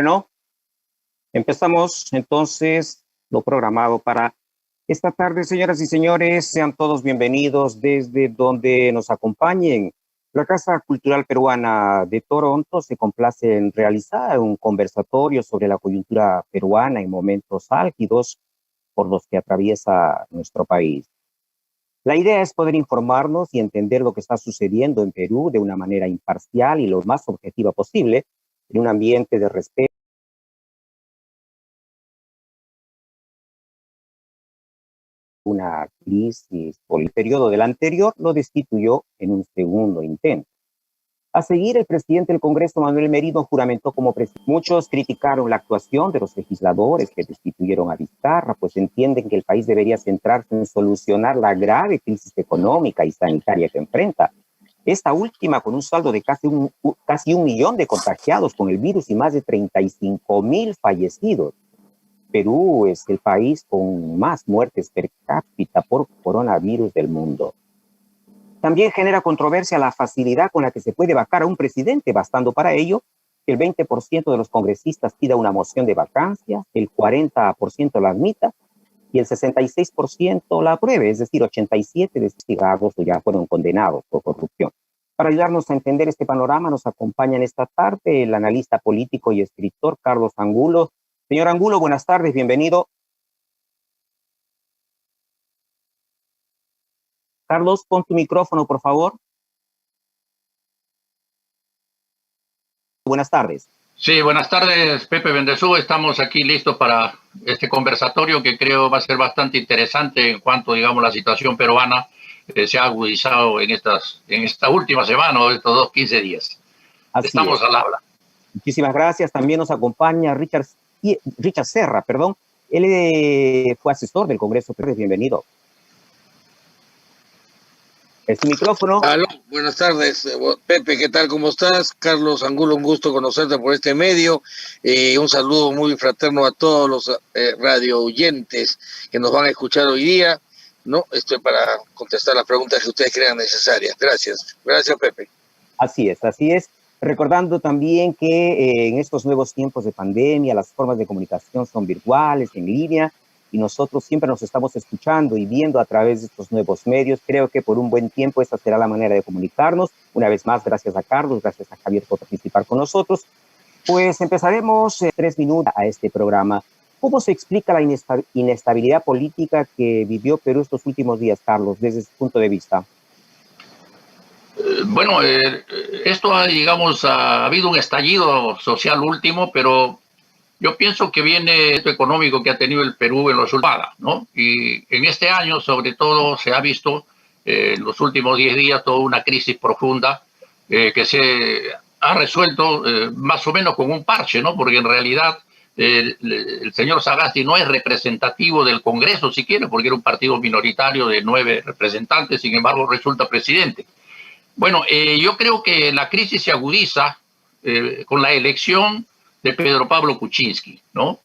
Bueno, empezamos entonces lo programado para esta tarde, señoras y señores. Sean todos bienvenidos desde donde nos acompañen. La Casa Cultural Peruana de Toronto se complace en realizar un conversatorio sobre la coyuntura peruana en momentos álgidos por los que atraviesa nuestro país. La idea es poder informarnos y entender lo que está sucediendo en Perú de una manera imparcial y lo más objetiva posible, en un ambiente de respeto. Una crisis por el periodo del anterior lo destituyó en un segundo intento. A seguir, el presidente del Congreso, Manuel Merino, juramentó como presidente. Muchos criticaron la actuación de los legisladores que destituyeron a Vizcarra, pues entienden que el país debería centrarse en solucionar la grave crisis económica y sanitaria que enfrenta. Esta última con un saldo de casi un millón de contagiados con el virus y más de 35.000 fallecidos. Perú es el país con más muertes per cápita por coronavirus del mundo. También genera controversia la facilidad con la que se puede vacar a un presidente, bastando para ello que el 20% de los congresistas pida una moción de vacancia, el 40% la admita y el 66% la apruebe, es decir, 87 investigados ya fueron condenados por corrupción. Para ayudarnos a entender este panorama nos acompaña en esta tarde el analista político y escritor Carlos Angulo. Señor Angulo, buenas tardes, bienvenido. Carlos, pon tu micrófono, por favor. Buenas tardes. Sí, buenas tardes, Pepe Bendezú. Estamos aquí listos para este conversatorio que creo va a ser bastante interesante en cuanto, digamos, la situación peruana se ha agudizado en esta última semana o estos 15 días. Así Estamos es. al habla. Muchísimas gracias. También nos acompaña Richard Serra, perdón. Él fue asesor del Congreso. Bienvenido. Es micrófono. Aló, buenas tardes, Pepe, ¿qué tal? ¿Cómo estás? Carlos Angulo, un gusto conocerte por este medio. Un saludo muy fraterno a todos los radio oyentes que nos van a escuchar hoy día, ¿no? Estoy para contestar las preguntas que ustedes crean necesarias. Gracias. Gracias, Pepe. Así es, así es. Recordando también que en estos nuevos tiempos de pandemia, las formas de comunicación son virtuales, en línea, y nosotros siempre nos estamos escuchando y viendo a través de estos nuevos medios. Creo que por un buen tiempo esta será la manera de comunicarnos. Una vez más, gracias a Carlos, gracias a Javier por participar con nosotros. Pues empezaremos 3 minutos a este programa. ¿Cómo se explica la inestabilidad política que vivió Perú estos últimos días, Carlos, desde su punto de vista? Bueno, esto ha habido un estallido social último, pero yo pienso que viene esto económico que ha tenido el Perú en los últimos, ¿no? Y en este año, sobre todo, se ha visto en los últimos 10 días toda una crisis profunda que se ha resuelto más o menos con un parche, ¿no? Porque en realidad el señor Sagasti no es representativo del Congreso siquiera, porque era un partido minoritario de 9 representantes, sin embargo resulta presidente. Bueno, yo creo que la crisis se agudiza con la elección de Pedro Pablo Kuczynski, ¿no?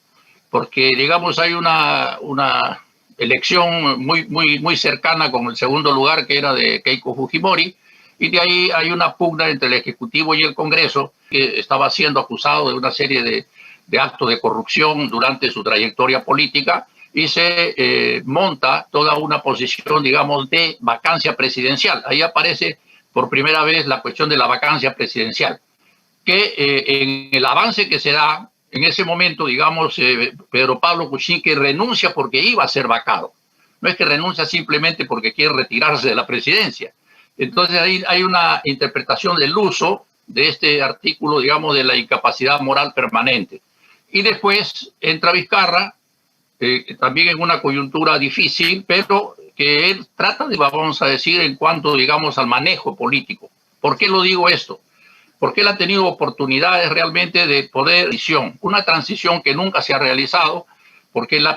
Porque, digamos, hay una elección muy cercana con el segundo lugar, que era de Keiko Fujimori, y de ahí hay una pugna entre el Ejecutivo y el Congreso, que estaba siendo acusado de una serie de actos de corrupción durante su trayectoria política, y se monta toda una posición, digamos, de vacancia presidencial. Ahí aparece por primera vez la cuestión de la vacancia presidencial, que en el avance que se da en ese momento, digamos, Pedro Pablo Kuczynski renuncia porque iba a ser vacado. No es que renuncia simplemente porque quiere retirarse de la presidencia. Entonces ahí hay una interpretación del uso de este artículo, digamos, de la incapacidad moral permanente. Y después entra Vizcarra, también en una coyuntura difícil, pero que él trata de, vamos a decir, en cuanto, digamos, al manejo político. ¿Por qué lo digo esto? Porque él ha tenido oportunidades realmente de poder una transición que nunca se ha realizado, porque él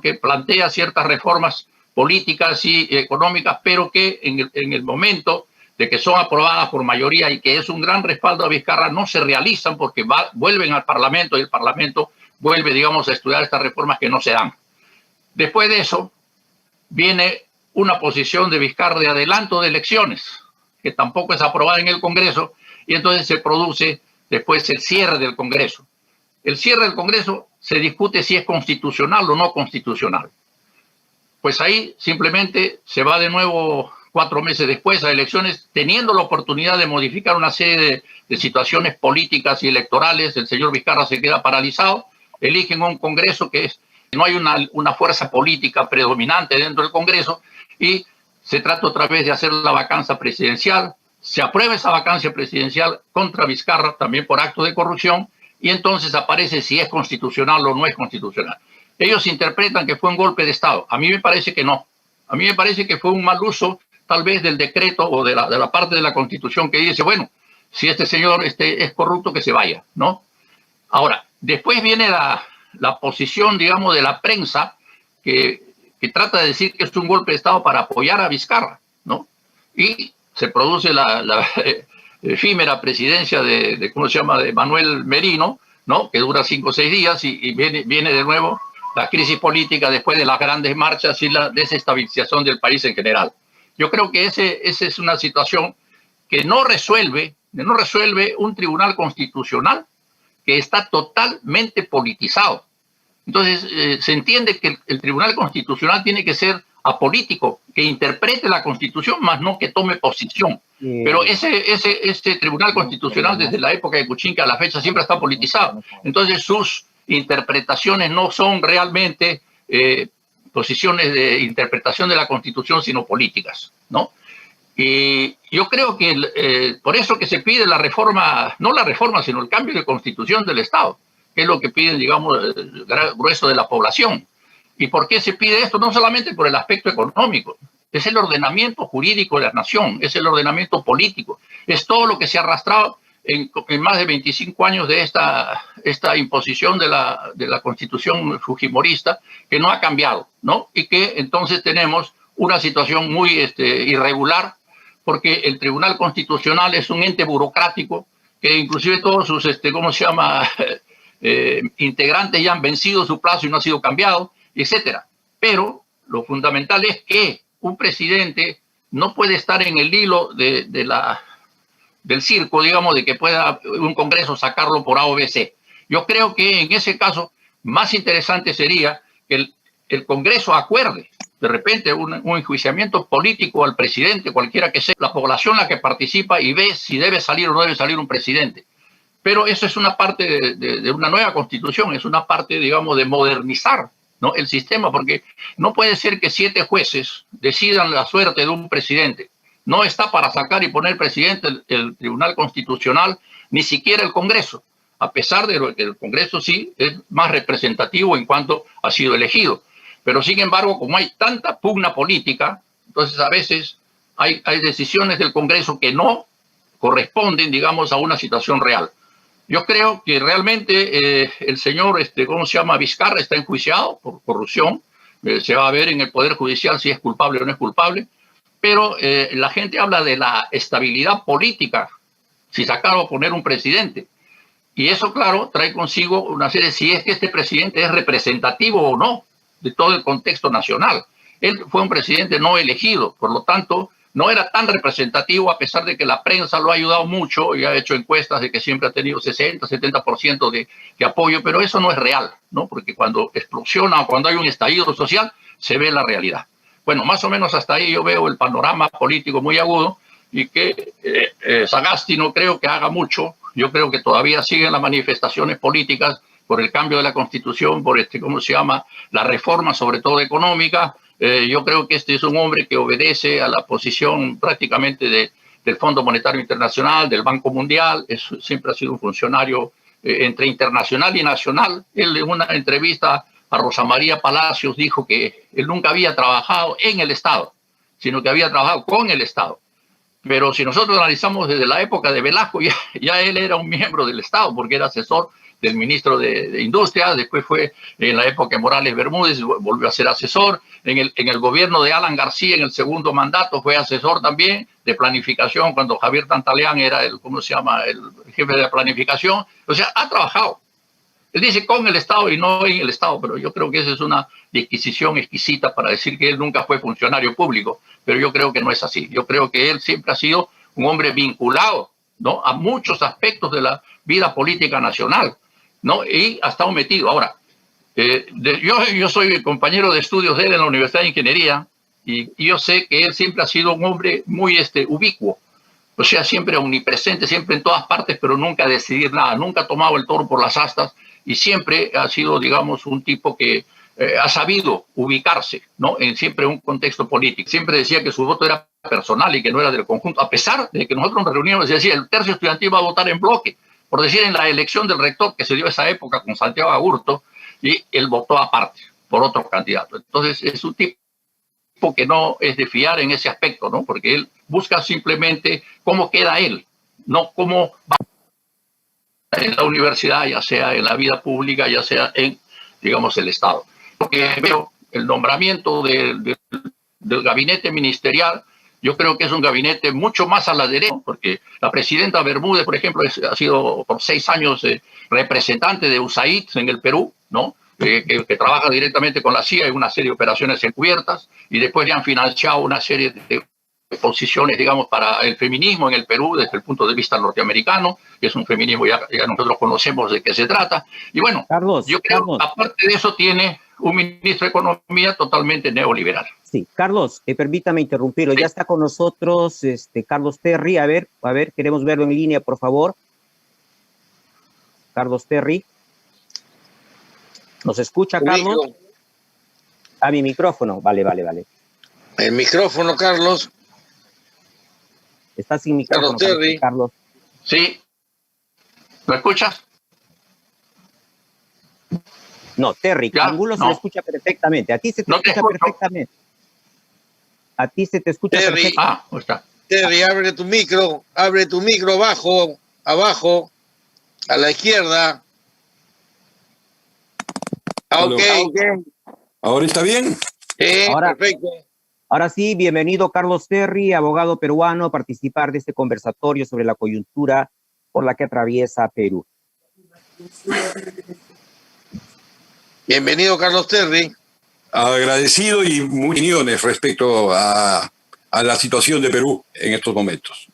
que plantea ciertas reformas políticas y económicas, pero que en el momento de que son aprobadas por mayoría y que es un gran respaldo a Vizcarra, no se realizan porque vuelven al Parlamento y el Parlamento vuelve, digamos, a estudiar estas reformas que no se dan. Después de eso, viene una posición de Vizcarra de adelanto de elecciones, que tampoco es aprobada en el Congreso, y entonces se produce después el cierre del Congreso. El cierre del Congreso se discute si es constitucional o no constitucional. Pues ahí simplemente se va de nuevo 4 meses después a elecciones, teniendo la oportunidad de modificar una serie de situaciones políticas y electorales. El señor Vizcarra se queda paralizado, eligen un Congreso que no hay una fuerza política predominante dentro del Congreso y se trata otra vez de hacer la vacancia presidencial. Se aprueba esa vacancia presidencial contra Vizcarra, también por acto de corrupción, y entonces aparece si es constitucional o no es constitucional. Ellos interpretan que fue un golpe de Estado. A mí me parece que no. A mí me parece que fue un mal uso, tal vez, del decreto o de la parte de la Constitución que dice, bueno, si este señor es corrupto, que se vaya, ¿no? Ahora, después viene la posición, digamos, de la prensa que trata de decir que es un golpe de Estado para apoyar a Vizcarra, ¿no? Y se produce la efímera presidencia de ¿cómo se llama?, de Manuel Merino, ¿no?, que dura 5 o 6 días y viene de nuevo la crisis política después de las grandes marchas y la desestabilización del país en general. Yo creo que esa es una situación que no resuelve un tribunal constitucional que está totalmente politizado. Entonces, se entiende que el Tribunal Constitucional tiene que ser apolítico, que interprete la Constitución, más no que tome posición. Pero ese Tribunal Constitucional, desde la época de Kuczynski a la fecha, siempre está politizado. Entonces, sus interpretaciones no son realmente posiciones de interpretación de la Constitución, sino políticas, ¿no? Y yo creo que por eso que se pide la reforma, no la reforma, sino el cambio de Constitución del Estado, que es lo que piden, digamos, el grueso de la población. ¿Y por qué se pide esto? No solamente por el aspecto económico, es el ordenamiento jurídico de la nación, es el ordenamiento político, es todo lo que se ha arrastrado en más de 25 años de esta imposición de la Constitución fujimorista, que no ha cambiado, ¿no? Y que entonces tenemos una situación muy irregular, porque el Tribunal Constitucional es un ente burocrático que inclusive todos sus, ¿cómo se llama?, integrantes ya han vencido su plazo y no ha sido cambiado, etcétera. Pero lo fundamental es que un presidente no puede estar en el hilo del circo, digamos, de que pueda un Congreso sacarlo por A o B, C. Yo creo que en ese caso más interesante sería que el Congreso acuerde de repente un enjuiciamiento político al presidente, cualquiera que sea, la población la que participa y ve si debe salir o no debe salir un presidente. Pero eso es una parte de una nueva constitución, es una parte, digamos, de modernizar, ¿no?, el sistema, porque no puede ser que 7 jueces decidan la suerte de un presidente. No está para sacar y poner presidente el Tribunal Constitucional, ni siquiera el Congreso, a pesar de que el Congreso sí es más representativo en cuanto ha sido elegido. Pero sin embargo, como hay tanta pugna política, entonces a veces hay decisiones del Congreso que no corresponden, digamos, a una situación real. Yo creo que realmente el señor, ¿cómo se llama?, Vizcarra está enjuiciado por corrupción. Se va a ver en el Poder Judicial si es culpable o no es culpable. Pero la gente habla de la estabilidad política si sacar o poner un presidente. Y eso, claro, trae consigo una serie, si es que este presidente es representativo o no de todo el contexto nacional. Él fue un presidente no elegido, por lo tanto, no era tan representativo, a pesar de que la prensa lo ha ayudado mucho y ha hecho encuestas de que siempre ha tenido 60, 70% de apoyo, pero eso no es real, ¿no? Porque cuando explosiona o cuando hay un estallido social, se ve la realidad. Bueno, más o menos hasta ahí yo veo el panorama político muy agudo y que Sagasti no creo que haga mucho. Yo creo que todavía siguen las manifestaciones políticas por el cambio de la Constitución, por ¿cómo se llama?, la reforma, sobre todo económica. Yo creo que este es un hombre que obedece a la posición prácticamente del Fondo Monetario Internacional, del Banco Mundial. Siempre ha sido un funcionario entre internacional y nacional. Él en una entrevista a Rosa María Palacios dijo que él nunca había trabajado en el Estado, sino que había trabajado con el Estado. Pero si nosotros analizamos desde la época de Velasco, ya él era un miembro del Estado, porque era asesor del ministro de Industria. Después fue en la época de Morales Bermúdez, volvió a ser asesor. En el gobierno de Alan García, en el segundo mandato, fue asesor también de planificación, cuando Javier Tantaleán era el jefe de la planificación. O sea, ha trabajado. Él dice con el Estado y no en el Estado, pero yo creo que esa es una disquisición exquisita para decir que él nunca fue funcionario público, pero yo creo que no es así. Yo creo que él siempre ha sido un hombre vinculado ¿no?, a muchos aspectos de la vida política nacional, ¿no?, y ha estado metido. Ahora, yo soy compañero de estudios de él en la Universidad de Ingeniería, y yo sé que él siempre ha sido un hombre muy ubicuo, o sea, siempre omnipresente, siempre en todas partes, pero nunca decidir nada, nunca ha tomado el toro por las astas, y siempre ha sido, digamos, un tipo que ha sabido ubicarse, ¿no?, en siempre un contexto político. Siempre decía que su voto era personal y que no era del conjunto, a pesar de que nosotros nos reuníamos y decía, el tercio estudiantil va a votar en bloque, por decir, en la elección del rector que se dio esa época con Santiago Agurto, y él votó aparte por otro candidato. Entonces es un tipo que no es de fiar en ese aspecto, ¿no?, porque él busca simplemente cómo queda él, no cómo va en la universidad, ya sea en la vida pública, ya sea en, digamos, el Estado. Porque veo el nombramiento del gabinete ministerial, yo creo que es un gabinete mucho más a la derecha, porque la presidenta Bermúdez, por ejemplo, ha sido por 6 años representante de USAID en el Perú, ¿no?, que trabaja directamente con la CIA en una serie de operaciones encubiertas, y después le han financiado una serie de posiciones, digamos, para el feminismo en el Perú desde el punto de vista norteamericano, que es un feminismo ya nosotros conocemos de qué se trata. Y bueno, Carlos, yo creo que aparte de eso tiene un ministro de Economía totalmente neoliberal. Sí, Carlos, permítame interrumpirlo. Sí. Ya está con nosotros Carlos Terry. A ver, queremos verlo en línea, por favor. Carlos Terry. ¿Nos escucha, Carlos? A mi micrófono. Vale. El micrófono, Carlos. Está sin micrófono, Carlos Terry. Carlos. Sí. ¿Me escuchas? No, Terry, Angulo se le escucha perfectamente. A ti se te escucha perfectamente. A ti se te escucha perfectamente. Ah, está. Terry, abre tu micro abajo, a la izquierda. Ok. ¿Ahora está bien? Sí, perfecto. Ahora sí, bienvenido Carlos Terry, abogado peruano, a participar de este conversatorio sobre la coyuntura por la que atraviesa Perú. Bienvenido, Carlos Terry. Agradecido y muy opiniones respecto a la situación de Perú en estos momentos.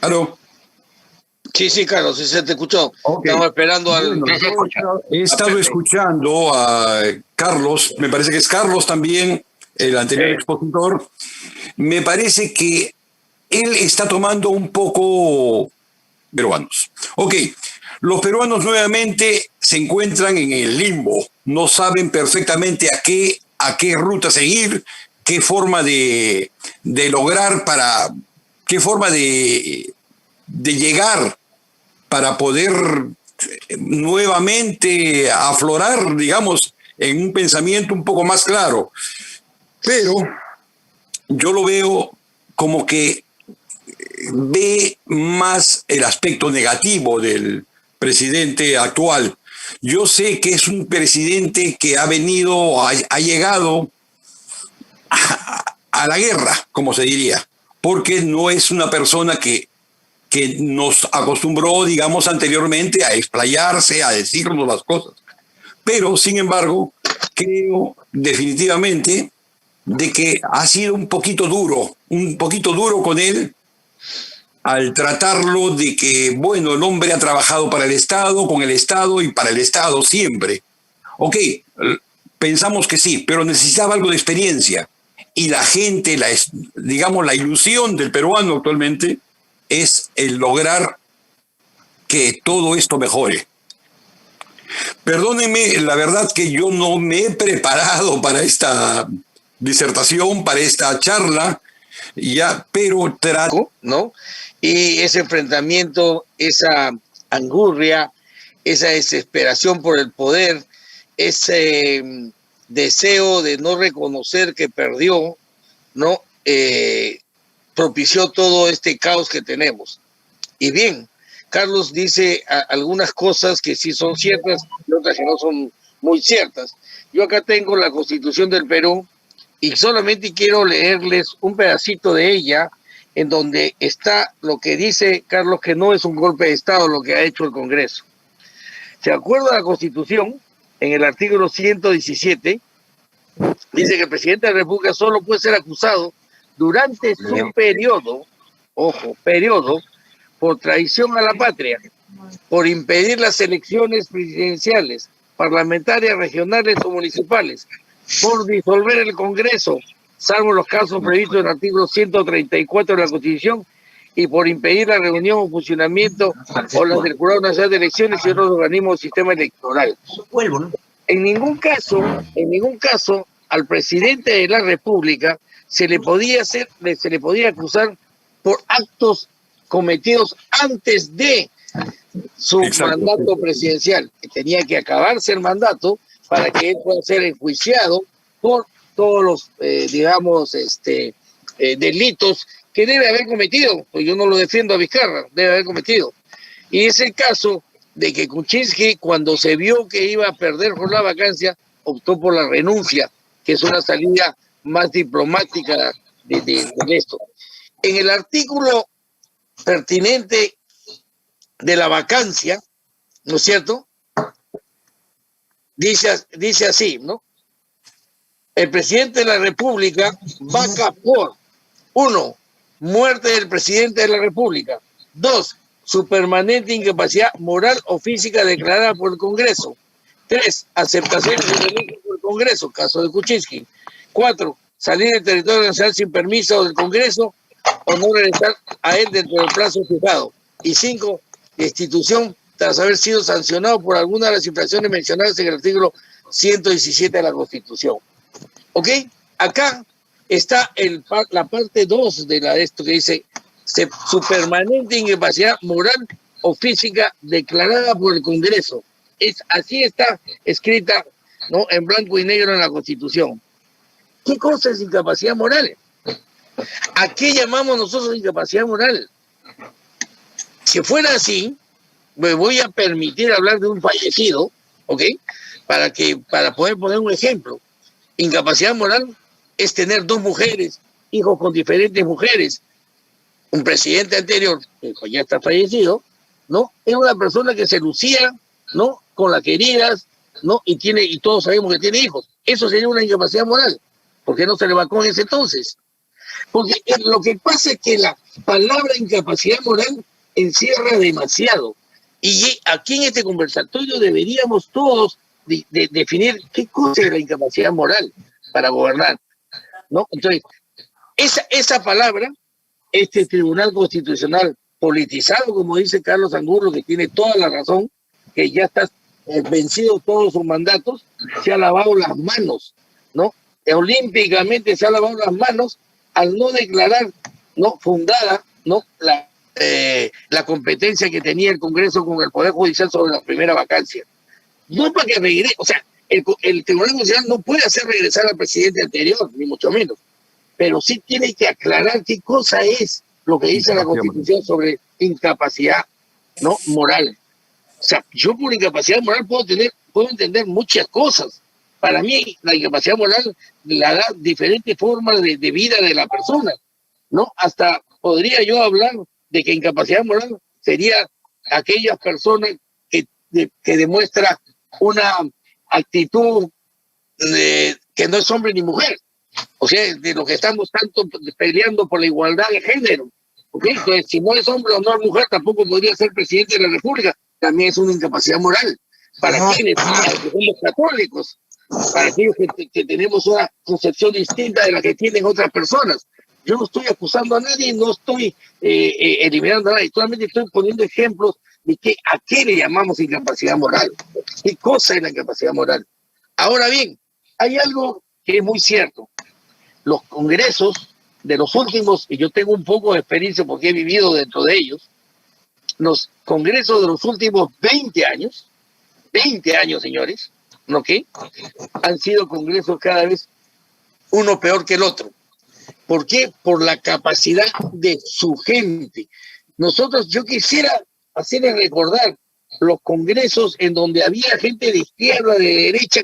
¿Aló? Sí, Carlos, sí se te escuchó. Okay. Estamos esperando al... He estado escuchando a Carlos, me parece que es Carlos también, el anterior expositor. Me parece que él está tomando un poco peruanos. Ok, los peruanos nuevamente se encuentran en el limbo, no saben perfectamente a qué ruta seguir, qué forma de lograr qué forma de llegar para poder nuevamente aflorar, digamos, en un pensamiento un poco más claro. Pero yo lo veo como que ve más el aspecto negativo del presidente actual. Yo sé que es un presidente que ha llegado a la guerra, como se diría, porque no es una persona que nos acostumbró, digamos, anteriormente a explayarse, a decirnos las cosas. Pero, sin embargo, creo definitivamente de que ha sido un poquito duro con él, al tratarlo de que, bueno, el hombre ha trabajado para el Estado, con el Estado y para el Estado siempre. Ok, pensamos que sí, pero necesitaba algo de experiencia. Y la gente, digamos, la ilusión del peruano actualmente es el lograr que todo esto mejore. Perdónenme, la verdad que yo no me he preparado para esta disertación, para esta charla, ya, pero trato, ¿no? Y ese enfrentamiento, esa angurria, esa desesperación por el poder, ese deseo de no reconocer que perdió, ¿no? Propició todo este caos que tenemos. Y bien, Carlos dice algunas cosas que sí son ciertas y otras que no son muy ciertas. Yo acá tengo la Constitución del Perú y solamente quiero leerles un pedacito de ella, en donde está lo que dice Carlos, que no es un golpe de Estado lo que ha hecho el Congreso. De acuerdo a la Constitución, en el artículo 117, Dice que el presidente de la República solo puede ser acusado durante su periodo, ojo, periodo, por traición a la patria, por impedir las elecciones presidenciales, parlamentarias, regionales o municipales, por disolver el Congreso, salvo los casos previstos en el artículo 134 de la Constitución, y por impedir la reunión o funcionamiento o la del Jurado Nacional de Elecciones y otros organismos del sistema electoral. En ningún caso, al presidente de la República se le podía acusar por actos cometidos antes de su mandato presidencial. Tenía que acabarse el mandato para que él pueda ser enjuiciado por todos los, delitos que debe haber cometido. Pues yo no lo defiendo a Vizcarra, debe haber cometido. Y es el caso de que Kuczynski, cuando se vio que iba a perder por la vacancia, optó por la renuncia, que es una salida más diplomática de esto. En el artículo pertinente de la vacancia, ¿no es cierto? Dice así, ¿no? El presidente de la República vaca por 1. Muerte del presidente de la República. 2. Su permanente incapacidad moral o física declarada por el Congreso. 3. Aceptación de delito por el Congreso, caso de Kuczynski. 4. Salir del territorio nacional sin permiso del Congreso o no regresar a él dentro del plazo fijado. Y 5. Destitución tras haber sido sancionado por alguna de las infracciones mencionadas en el artículo 117 de la Constitución. ¿Ok? Acá está la parte 2 de esto que dice su permanente incapacidad moral o física declarada por el Congreso. Así está escrita, ¿no?, en blanco y negro en la Constitución. ¿Qué cosa es incapacidad moral? ¿A qué llamamos nosotros incapacidad moral? Si fuera así, me voy a permitir hablar de un fallecido, ¿ok? Para poder poner un ejemplo. Incapacidad moral es tener 2 mujeres, hijos con diferentes mujeres. Un presidente anterior, que ya está fallecido, ¿no? Es una persona que se lucía, ¿no?, con las queridas, ¿no? Y todos sabemos que tiene hijos. Eso sería una incapacidad moral. ¿Por qué no se le vacó en ese entonces? Porque lo que pasa es que la palabra incapacidad moral encierra demasiado. Y aquí en este conversatorio deberíamos todos definir qué cosa es la incapacidad moral para gobernar, ¿no? Entonces, esa palabra, este Tribunal Constitucional politizado, como dice Carlos Angulo, que tiene toda la razón, que ya está vencido todos sus mandatos, se ha lavado las manos, ¿no? Olímpicamente se ha lavado las manos al no declarar, ¿no?, fundada, ¿no?, la competencia que tenía el Congreso con el Poder Judicial sobre la primera vacancia. No para que regrese, o sea, el Tribunal Constitucional no puede hacer regresar al presidente anterior, ni mucho menos, pero sí tiene que aclarar qué cosa es lo que dice la Constitución sobre incapacidad, ¿no?, moral. O sea, yo por incapacidad moral puedo entender muchas cosas. Para mí, la incapacidad moral la da diferentes formas de vida de la persona, ¿no? Hasta podría yo hablar de que incapacidad moral sería aquellas personas que demuestra una actitud que no es hombre ni mujer. O sea, de lo que estamos tanto peleando por la igualdad de género. ¿Okay? Entonces, si no es hombre o no es mujer, tampoco podría ser presidente de la República. También es una incapacidad moral. ¿Para quienes? Para los que somos católicos, para aquellos que tenemos una concepción distinta de la que tienen otras personas. Yo no estoy acusando a nadie, no estoy eliminando a nadie, solamente estoy poniendo ejemplos de a qué le llamamos incapacidad moral, qué cosa es la incapacidad moral. Ahora bien, hay algo que es muy cierto. Los congresos de los últimos, y yo tengo un poco de experiencia porque he vivido dentro de ellos, los congresos de los últimos 20 años, señores, ¿no? ¿Qué? Han sido congresos cada vez uno peor que el otro. ¿Por qué? Por la capacidad de su gente. Yo quisiera hacerles recordar los congresos en donde había gente de izquierda, de derecha,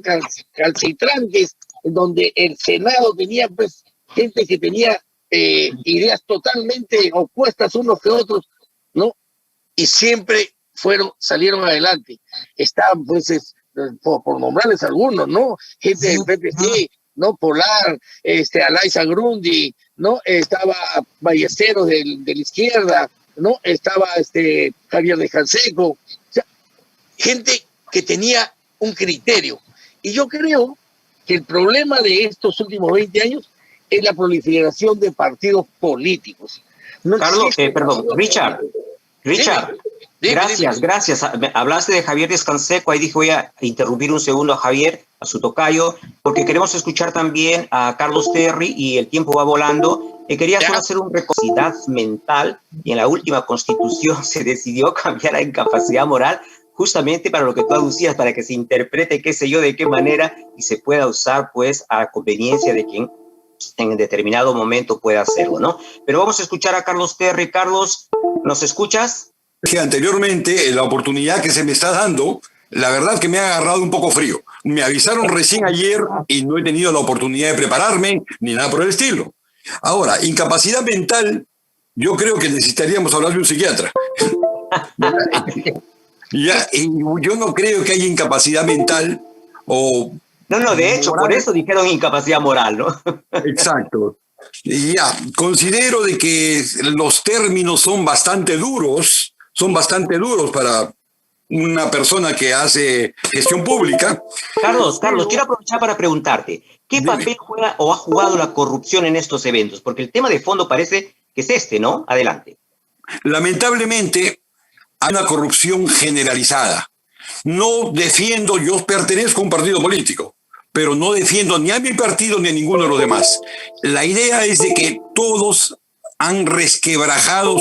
calcitrantes, en donde el Senado tenía pues gente que tenía ideas totalmente opuestas unos que otros, ¿no? Y siempre salieron adelante. Estaban pues, por nombrarles algunos, ¿no? Gente del PPC, ¿no? Polar, Alaisa Grundi, ¿no? Estaba Ballesteros de la izquierda, ¿no? Estaba Javier de Canseco, o sea, gente que tenía un criterio. Y yo creo que el problema de estos últimos 20 años es la proliferación de partidos políticos. No Carlos, perdón, Richard, Dime. gracias. Hablaste de Javier Descanseco, ahí dije voy a interrumpir un segundo a Javier, a su tocayo, porque queremos escuchar también a Carlos Terry y el tiempo va volando. Quería solo hacer una reconsidad mental y en la última constitución se decidió cambiar a incapacidad moral justamente para lo que tú aducías, para que se interprete qué sé yo de qué manera y se pueda usar pues a conveniencia de quien en determinado momento pueda hacerlo, ¿no? Pero vamos a escuchar a Carlos Terry. Carlos, ¿nos escuchas? Que anteriormente, la oportunidad que se me está dando, la verdad que me ha agarrado un poco frío. Me avisaron recién ayer y no he tenido la oportunidad de prepararme ni nada por el estilo. Ahora, incapacidad mental, yo creo que necesitaríamos hablar de un psiquiatra. Y yo no creo que haya incapacidad mental o... No, de hecho, moral. Por eso dijeron incapacidad moral, ¿no? Exacto. Y considero de que los términos son bastante duros para una persona que hace gestión pública. Carlos, quiero aprovechar para preguntarte, ¿qué papel juega o ha jugado la corrupción en estos eventos? Porque el tema de fondo parece que es ¿no? Adelante. Lamentablemente, hay una corrupción generalizada. No defiendo, yo pertenezco a un partido político, pero no defiendo ni a mi partido ni a ninguno de los demás. La idea es de que todos han resquebrajado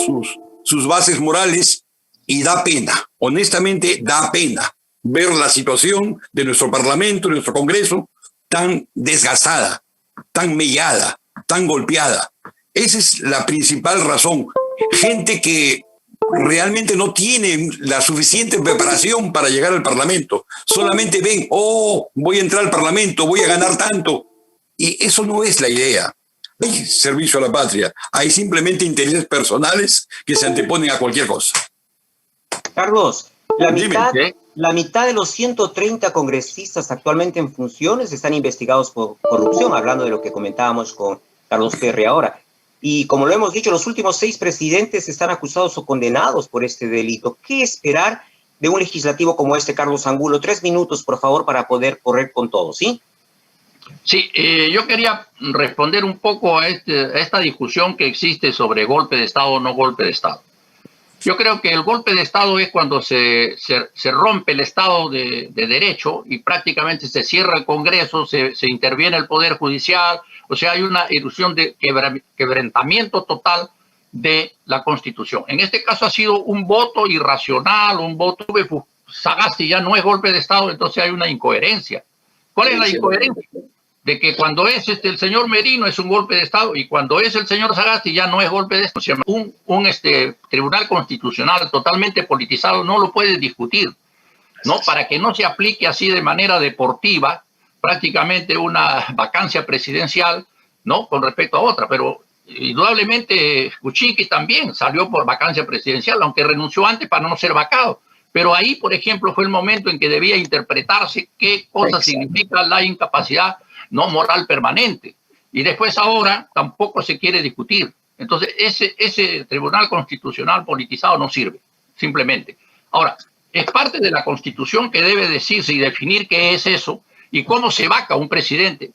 sus bases morales y da pena, honestamente da pena ver la situación de nuestro Parlamento, de nuestro Congreso, tan desgastada, tan mellada, tan golpeada. Esa es la principal razón. Gente que realmente no tiene la suficiente preparación para llegar al Parlamento. Solamente ven, voy a entrar al Parlamento, voy a ganar tanto. Y eso no es la idea. Hay servicio a la patria. Hay simplemente intereses personales que se anteponen a cualquier cosa. Carlos, la mitad de los 130 congresistas actualmente en funciones están investigados por corrupción, hablando de lo que comentábamos con Carlos Terry ahora. Y como lo hemos dicho, los últimos 6 presidentes están acusados o condenados por este delito. ¿Qué esperar de un legislativo como este, Carlos Angulo? 3 minutos, por favor, para poder correr con todo, ¿sí? Sí, yo quería responder un poco a esta discusión que existe sobre golpe de Estado o no golpe de Estado. Yo creo que el golpe de Estado es cuando se rompe el Estado de Derecho y prácticamente se cierra el Congreso, se interviene el Poder Judicial, o sea, hay una ilusión de quebrantamiento total de la Constitución. En este caso ha sido un voto irracional, un voto Sagasti ya no es golpe de Estado, entonces hay una incoherencia. ¿Cuál es la incoherencia? De que cuando es el señor Merino es un golpe de Estado y cuando es el señor Sagasti ya no es golpe de Estado. O sea, un tribunal constitucional totalmente politizado no lo puede discutir, ¿no? Para que no se aplique así de manera deportiva prácticamente una vacancia presidencial, ¿no? Con respecto a otra, pero indudablemente Kuczynski también salió por vacancia presidencial, aunque renunció antes para no ser vacado. Pero ahí, por ejemplo, fue el momento en que debía interpretarse qué cosa significa la incapacidad no moral permanente. Y después ahora tampoco se quiere discutir. Entonces, ese tribunal constitucional politizado no sirve, simplemente. Ahora, es parte de la Constitución que debe decirse y definir qué es eso y cómo se vaca un presidente,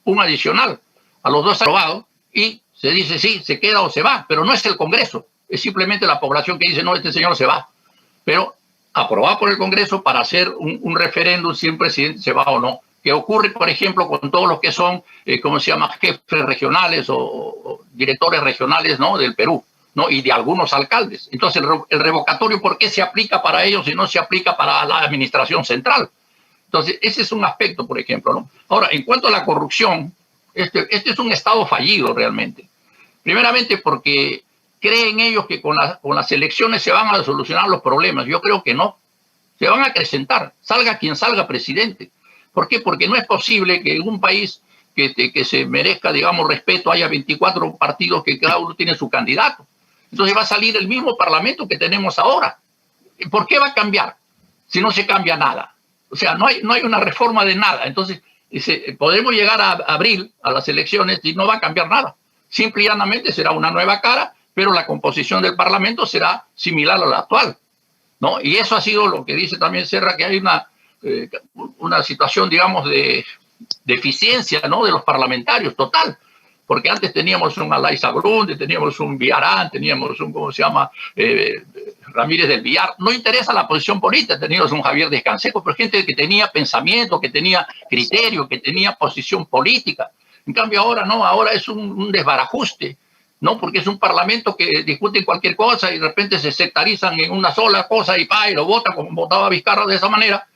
un adicional a los 2 aprobados, y se dice sí, se queda o se va, pero no es el Congreso, es simplemente la población que dice no, este señor se va. Pero aprobado por el Congreso para hacer un referéndum si un presidente se va o no. Que ocurre, por ejemplo, con todos los que son, ¿cómo se llama?, jefes regionales o directores regionales, ¿no?, del Perú, ¿no?, y de algunos alcaldes. Entonces, el revocatorio, ¿por qué se aplica para ellos y no se aplica para la administración central? Entonces, ese es un aspecto, por ejemplo, ¿no? Ahora, en cuanto a la corrupción, este es un Estado fallido realmente. Primeramente porque creen ellos que con las elecciones se van a solucionar los problemas. Yo creo que no. Se van a acrecentar, salga quien salga presidente. ¿Por qué? Porque no es posible que en un país que se merezca, digamos, respeto, haya 24 partidos que cada uno tiene su candidato. Entonces va a salir el mismo parlamento que tenemos ahora. ¿Por qué va a cambiar si no se cambia nada? O sea, no hay una reforma de nada. Entonces, Dice, podemos llegar a abril, a las elecciones, y no va a cambiar nada. Simple y llanamente será una nueva cara, pero la composición del Parlamento será similar a la actual, ¿no? Y eso ha sido lo que dice también Serra, que hay una situación, digamos, de eficiencia, ¿no?, de los parlamentarios, total. Porque antes teníamos un Alay Sabrún, teníamos un Villarán, teníamos un, ¿cómo se llama?, Ramírez del Villar. No interesa la posición política, teníamos un Javier Descanseco, pero gente que tenía pensamiento, que tenía criterio, que tenía posición política. En cambio ahora no, ahora es un desbarajuste, ¿no? Porque es un parlamento que discute cualquier cosa y de repente se sectarizan en una sola cosa y lo vota como votaba Vizcarra de esa manera.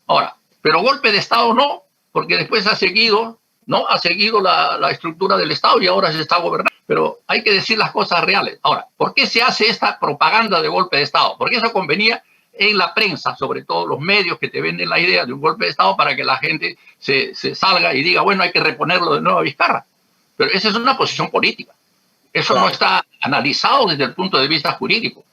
Ahora, pero golpe de Estado no, porque después ha seguido la estructura del Estado y ahora se está gobernando. Pero hay que decir las cosas reales. Ahora, ¿por qué se hace esta propaganda de golpe de Estado? Porque eso convenía en la prensa, sobre todo los medios que te venden la idea de un golpe de Estado para que la gente se salga y diga, bueno, hay que reponerlo de nuevo a Vizcarra. Pero esa es una posición política. Eso no está analizado desde el punto de vista jurídico.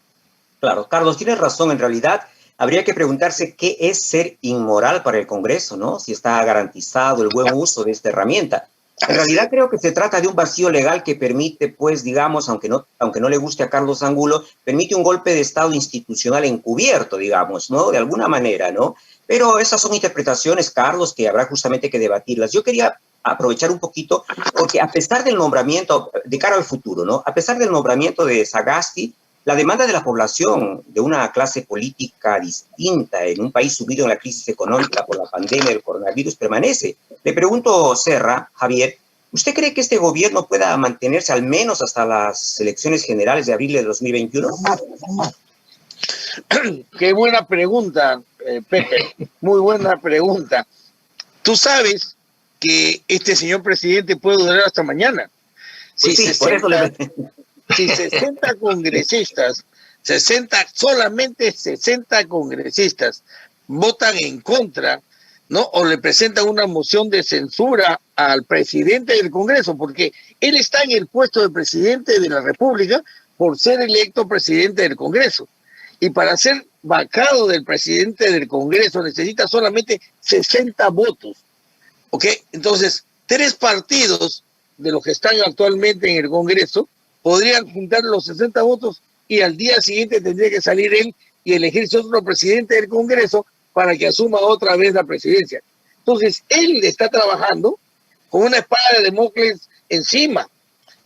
Claro, Carlos, tienes razón. En realidad, habría que preguntarse qué es ser inmoral para el Congreso, ¿no? Si está garantizado el buen uso de esta herramienta. En realidad creo que se trata de un vacío legal que permite, pues, digamos, aunque no le guste a Carlos Angulo, permite un golpe de Estado institucional encubierto, digamos, ¿no? De alguna manera, ¿no? Pero esas son interpretaciones, Carlos, que habrá justamente que debatirlas. Yo quería aprovechar un poquito, porque a pesar del nombramiento, de cara al futuro, ¿no? A pesar del nombramiento de Sagasti, la demanda de la población de una clase política distinta en un país sumido en la crisis económica por la pandemia del coronavirus permanece. Le pregunto, Serra, Javier, ¿usted cree que este gobierno pueda mantenerse al menos hasta las elecciones generales de abril de 2021? Qué buena pregunta, Pepe. Muy buena pregunta. Tú sabes que este señor presidente puede durar hasta mañana. Pues sí, por eso si 60 congresistas, solamente 60 congresistas votan en contra, ¿no? O le presentan una moción de censura al presidente del Congreso, porque él está en el puesto de presidente de la República por ser electo presidente del Congreso. Y para ser vacado del presidente del Congreso necesita solamente 60 votos. ¿Ok? Entonces, 3 partidos de los que están actualmente en el Congreso podrían juntar los 60 votos y al día siguiente tendría que salir él y elegirse otro presidente del Congreso para que asuma otra vez la presidencia. Entonces, él está trabajando con una espada de Damocles encima,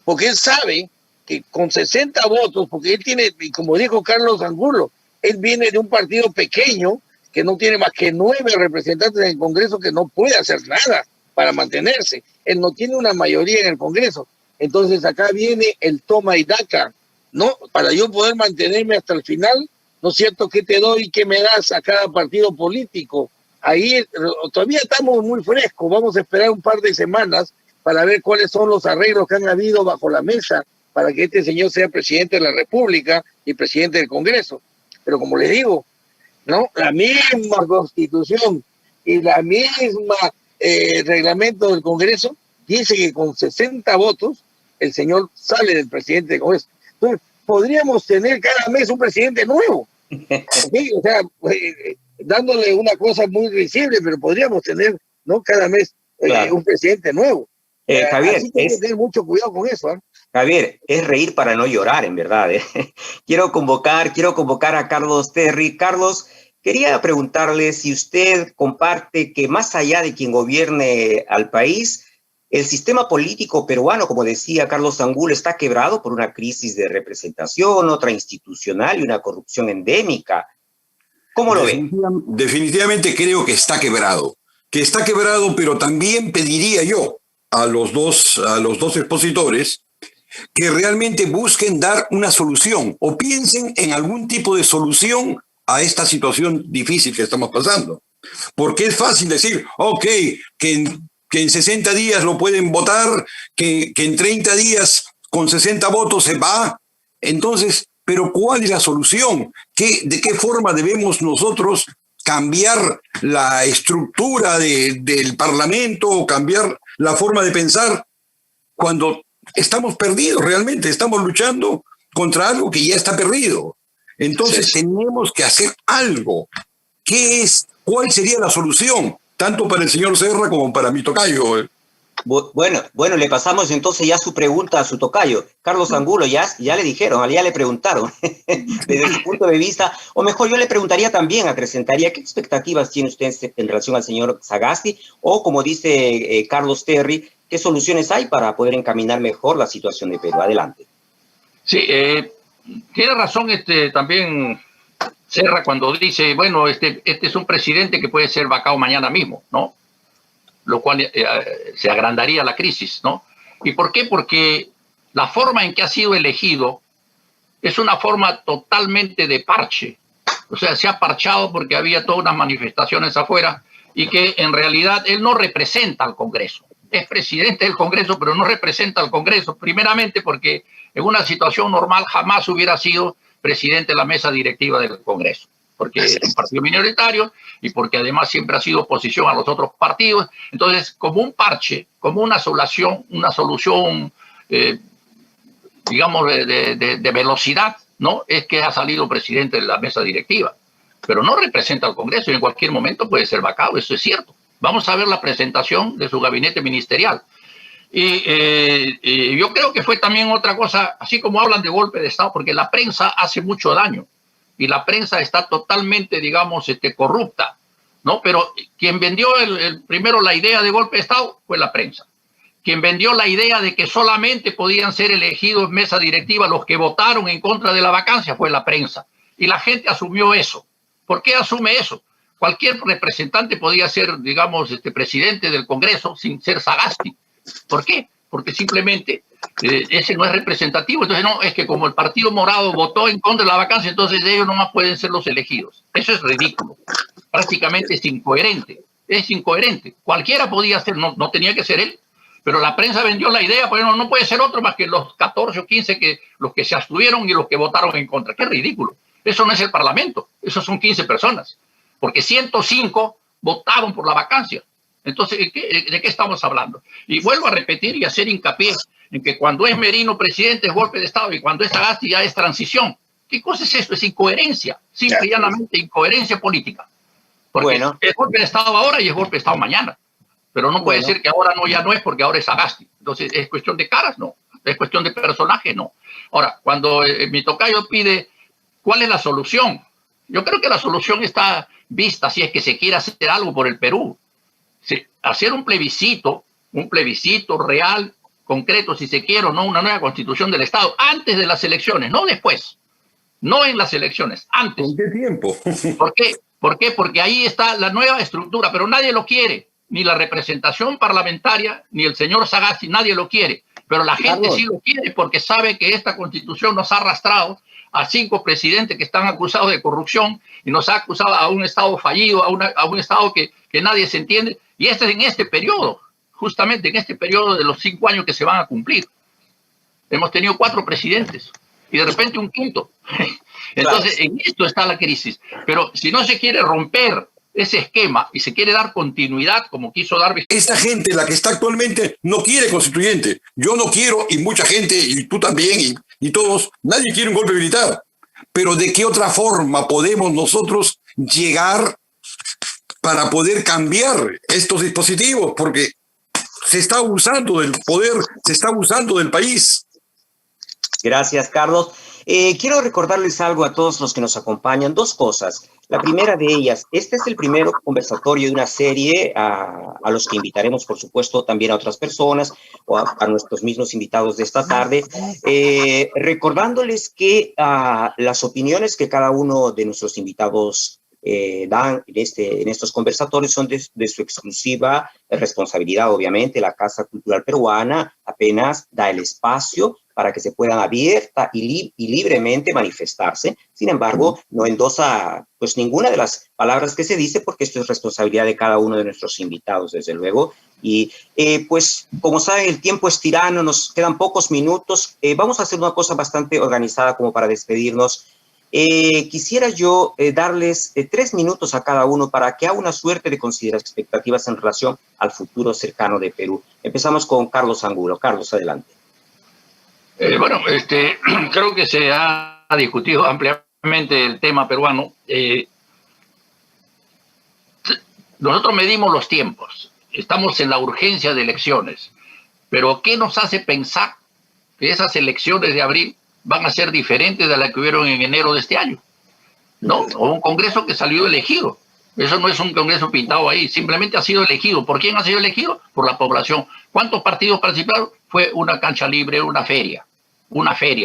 porque él sabe que con 60 votos, porque él tiene, y como dijo Carlos Angulo, él viene de un partido pequeño que no tiene más que 9 representantes en el Congreso, que no puede hacer nada para mantenerse. Él no tiene una mayoría en el Congreso. Entonces acá viene el toma y daca, ¿no? Para yo poder mantenerme hasta el final, ¿no es cierto? ¿Qué te doy y qué me das a cada partido político? Ahí todavía estamos muy frescos, vamos a esperar un par de semanas para ver cuáles son los arreglos que han habido bajo la mesa para que este señor sea presidente de la República y presidente del Congreso. Pero como les digo, ¿no? La misma Constitución y la misma reglamento del Congreso dice que con 60 votos el señor sale del presidente del Congreso. Entonces, podríamos tener cada mes un presidente nuevo. ¿Okay? O sea, dándole una cosa muy visible, pero podríamos tener, ¿no?, cada mes claro, un presidente nuevo. Javier, así que hay que tener mucho cuidado con eso. Javier, es reír para no llorar, en verdad. Quiero convocar a Carlos Terry. Carlos, quería preguntarle si usted comparte que más allá de quien gobierne al país, el sistema político peruano, como decía Carlos Angulo, está quebrado por una crisis de representación, otra institucional y una corrupción endémica. ¿Cómo lo ve? Definitivamente creo que está quebrado, pero también pediría yo a los dos expositores que realmente busquen dar una solución o piensen en algún tipo de solución a esta situación difícil que estamos pasando. Porque es fácil decir, ok, que en 60 días lo pueden votar, que en 30 días con 60 votos se va. Entonces, pero ¿cuál es la solución? ¿De qué forma debemos nosotros cambiar la estructura del Parlamento o cambiar la forma de pensar cuando estamos perdidos realmente? Estamos luchando contra algo que ya está perdido. Entonces tenemos que hacer algo. ¿Cuál sería la solución? tanto para el señor Serra como para mi tocayo. Bueno, le pasamos entonces ya su pregunta a su tocayo. Carlos Angulo, ya le dijeron, ya le preguntaron desde su punto de vista, o mejor yo le preguntaría también, acrecentaría, ¿qué expectativas tiene usted en relación al señor Sagasti? O como dice Carlos Terry, ¿qué soluciones hay para poder encaminar mejor la situación de Perú? Adelante. Sí, tiene razón también Serra cuando dice, bueno, este es un presidente que puede ser vacado mañana mismo, ¿no? Lo cual se agrandaría la crisis, ¿no? ¿Y por qué? Porque la forma en que ha sido elegido es una forma totalmente de parche. O sea, se ha parchado porque había todas unas manifestaciones afuera y que en realidad él no representa al Congreso. Es presidente del Congreso, pero no representa al Congreso, primeramente porque en una situación normal jamás hubiera sido presidente de la mesa directiva del Congreso, porque es un partido minoritario y porque además siempre ha sido oposición a los otros partidos. Entonces, como un parche, como una solución digamos, de velocidad, ¿no? Es que ha salido presidente de la mesa directiva, pero no representa al Congreso y en cualquier momento puede ser vacado, eso es cierto. Vamos a ver la presentación de su gabinete ministerial. Y yo creo que fue también otra cosa, así como hablan de golpe de Estado, porque la prensa hace mucho daño y la prensa está totalmente, digamos, corrupta, ¿no? Pero quien vendió primero la idea de golpe de Estado fue la prensa. Quien vendió la idea de que solamente podían ser elegidos mesa directiva los que votaron en contra de la vacancia fue la prensa. Y la gente asumió eso. ¿Por qué asume eso? Cualquier representante podía ser, digamos, presidente del Congreso sin ser Sagasti. ¿Por qué? Porque simplemente ese no es representativo. Entonces, no, es que como el Partido Morado votó en contra de la vacancia, entonces ellos nomás pueden ser los elegidos. Eso es ridículo. Prácticamente es incoherente. Es incoherente. Cualquiera podía ser, no tenía que ser él. Pero la prensa vendió la idea, pues no puede ser otro más que los 14 o 15 los que se abstuvieron y los que votaron en contra. ¡Qué ridículo! Eso no es el Parlamento, esos son 15 personas, porque 105 votaron por la vacancia. Entonces, ¿de qué estamos hablando? Y vuelvo a repetir y hacer hincapié en que cuando es Merino presidente es golpe de Estado y cuando es Sagasti ya es transición. ¿Qué cosa es esto? Es incoherencia, simple y llanamente incoherencia política. Porque es golpe de Estado ahora y es golpe de Estado mañana. Pero no puede ser que ahora ya no es porque ahora es Sagasti. Entonces, ¿es cuestión de caras? No. ¿Es cuestión de personaje? No. Ahora, cuando mi tocayo pide cuál es la solución, yo creo que la solución está vista si es que se quiere hacer algo por el Perú. Hacer un plebiscito real, concreto, si se quiere o no, una nueva constitución del Estado, antes de las elecciones, no después. No en las elecciones, antes. ¿Con qué tiempo? ¿Por qué? ¿Por qué? Porque ahí está la nueva estructura, pero nadie lo quiere. Ni la representación parlamentaria, ni el señor Sagasti, nadie lo quiere. Pero la gente sí lo quiere porque sabe que esta constitución nos ha arrastrado a 5 presidentes que están acusados de corrupción y nos ha acusado a un Estado fallido, a un Estado que nadie se entiende. Y en este periodo, justamente en este periodo de los 5 años que se van a cumplir. Hemos tenido 4 presidentes y de repente un quinto. Entonces, en esto está la crisis. Pero si no se quiere romper ese esquema y se quiere dar continuidad como quiso dar... Esta gente, la que está actualmente, no quiere constituyente. Yo no quiero, y mucha gente, y tú también, y todos, nadie quiere un golpe militar. Pero ¿de qué otra forma podemos nosotros llegar para poder cambiar estos dispositivos? Porque se está abusando del poder, se está abusando del país. Gracias, Carlos. Quiero recordarles algo a todos los que nos acompañan, 2 cosas. La primera de ellas, este es el primer conversatorio de una serie a los que invitaremos, por supuesto, también a otras personas o a nuestros mismos invitados de esta tarde, recordándoles que las opiniones que cada uno de nuestros invitados dan en estos conversatorios son de su exclusiva responsabilidad, obviamente. La Casa Cultural Peruana apenas da el espacio para que se puedan abierta y libremente manifestarse. Sin embargo, no endosa pues ninguna de las palabras que se dice, porque esto es responsabilidad de cada uno de nuestros invitados, desde luego. Y pues, como saben, el tiempo es tirano, nos quedan pocos minutos. Vamos a hacer una cosa bastante organizada como para despedirnos. Quisiera yo darles 3 minutos a cada uno para que haga una suerte de considerar expectativas en relación al futuro cercano de Perú. Empezamos con Carlos Angulo. Carlos, adelante. Bueno, creo que se ha discutido ampliamente el tema peruano. nosotros medimos los tiempos, estamos en la urgencia de elecciones, pero ¿qué nos hace pensar que esas elecciones de abril van a ser diferentes de las que hubieron en enero de este año? No, o un Congreso que salió elegido. Eso no es un Congreso pintado ahí, simplemente ha sido elegido. ¿Por quién ha sido elegido? Por la población. ¿Cuántos partidos participaron? Fue una cancha libre, una feria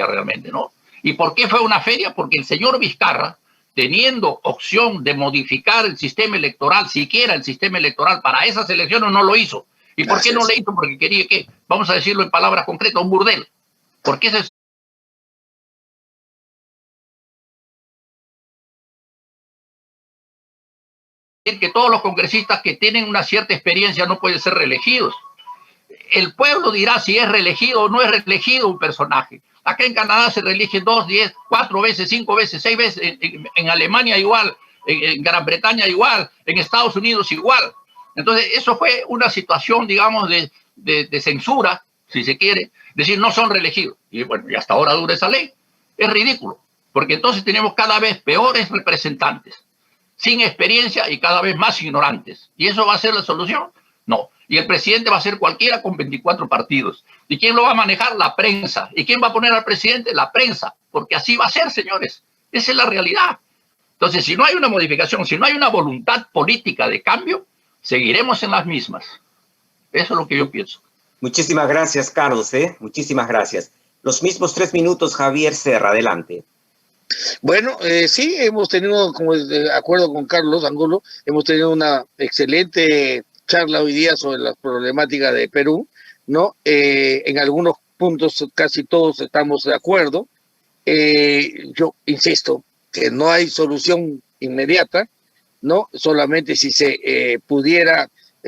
realmente, ¿no? ¿Y por qué fue una feria? Porque el señor Vizcarra, teniendo opción de modificar el sistema electoral, siquiera el sistema electoral para esas elecciones, no lo hizo. ¿Y por qué no lo hizo? Porque quería que, vamos a decirlo en palabras concretas, un burdel. ¿Por qué ese que todos los congresistas que tienen una cierta experiencia no pueden ser reelegidos? El pueblo dirá si es reelegido o no es reelegido un personaje. Acá en Canadá se reeligen 2, 10, 4 veces, 5 veces, 6 veces, en Alemania igual, en Gran Bretaña igual, en Estados Unidos igual. Entonces eso fue una situación, digamos, de censura, si se quiere, decir no son reelegidos. Y bueno, y hasta ahora dura esa ley. Es ridículo, porque entonces tenemos cada vez peores representantes, sin experiencia y cada vez más ignorantes. ¿Y eso va a ser la solución? No. Y el presidente va a ser cualquiera con 24 partidos. ¿Y quién lo va a manejar? La prensa. ¿Y quién va a poner al presidente? La prensa. Porque así va a ser, señores. Esa es la realidad. Entonces, si no hay una modificación, si no hay una voluntad política de cambio, seguiremos en las mismas. Eso es lo que yo pienso. Muchísimas gracias, Carlos. Muchísimas gracias. Los mismos 3 minutos, Javier Serra. Adelante. Bueno, sí, hemos tenido, como de acuerdo con Carlos Angulo, hemos tenido una excelente charla hoy día sobre las problemáticas de Perú, ¿no? En algunos puntos casi todos estamos de acuerdo. Yo insisto que no hay solución inmediata, ¿no? Solamente si se pudiera